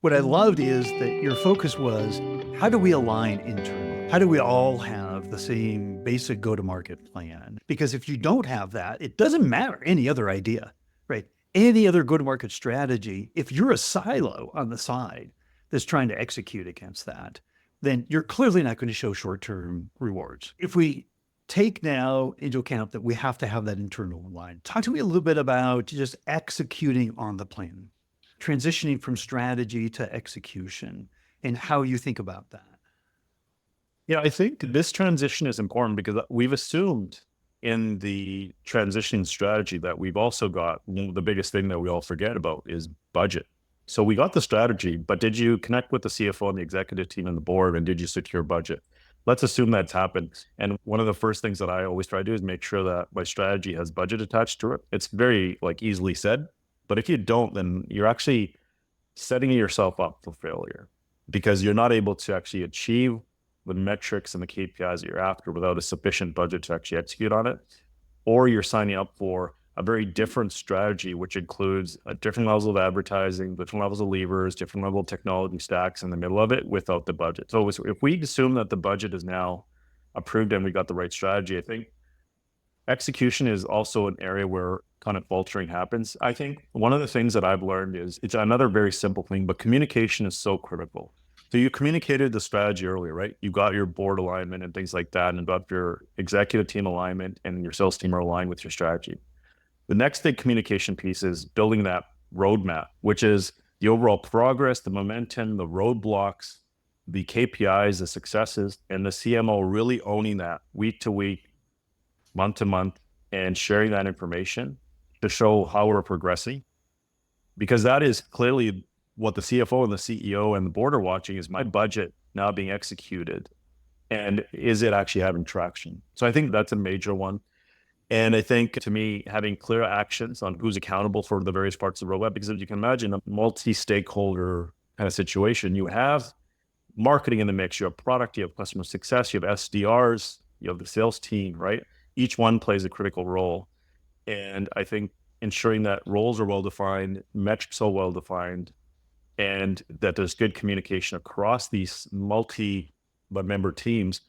What I loved is that your focus was, how do we align internally? How do we all have the same basic go-to-market plan? Because if you don't have that, it doesn't matter any other idea, right? Any other go-to-market strategy, if you're a silo on the side that's trying to execute against that, then you're clearly not going to show short-term rewards. If we take now into account that we have to have that internal line, talk to me a little bit about just executing on the plan, transitioning from strategy to execution, and how you think about that. Yeah, I think this transition is important because we've assumed in the transitioning strategy that we've also got the biggest thing that we all forget about is budget. So we got the strategy, but did you connect with the CFO and the executive team and the board, and did you secure budget? Let's assume that's happened. And one of the first things that I always try to do is make sure that my strategy has budget attached to it. It's very easily said, but if you don't, then you're actually setting yourself up for failure because you're not able to actually achieve the metrics and the KPIs that you're after without a sufficient budget to actually execute on it. Or you're signing up for a very different strategy, which includes a different levels of advertising, different levels of levers, different level of technology stacks in the middle of it without the budget. So if we assume that the budget is now approved and we got the right strategy, I think execution is also an area where kind of faltering happens. I think one of the things that I've learned is it's another very simple thing, but communication is so critical. So you communicated the strategy earlier, right? You got your board alignment and things like that, and got your executive team alignment and your sales team are aligned with your strategy. The next big communication piece is building that roadmap, which is the overall progress, the momentum, the roadblocks, the KPIs, the successes, and the CMO really owning that week to week, month to month, and sharing that information to show how we're progressing. Because that is clearly what the CFO and the CEO and the board are watching is my budget now being executed. And is it actually having traction? So I think that's a major one. And I think to me, having clear actions on who's accountable for the various parts of the roadmap, because as you can imagine, a multi-stakeholder kind of situation, you have marketing in the mix, you have product, you have customer success, you have SDRs, you have the sales team, right? Each one plays a critical role. And I think ensuring that roles are well-defined, metrics are well-defined, and that there's good communication across these multi-member teams,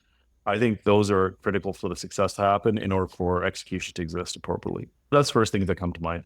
I think those are critical for the success to happen in order for execution to exist appropriately. That's the first things that come to mind.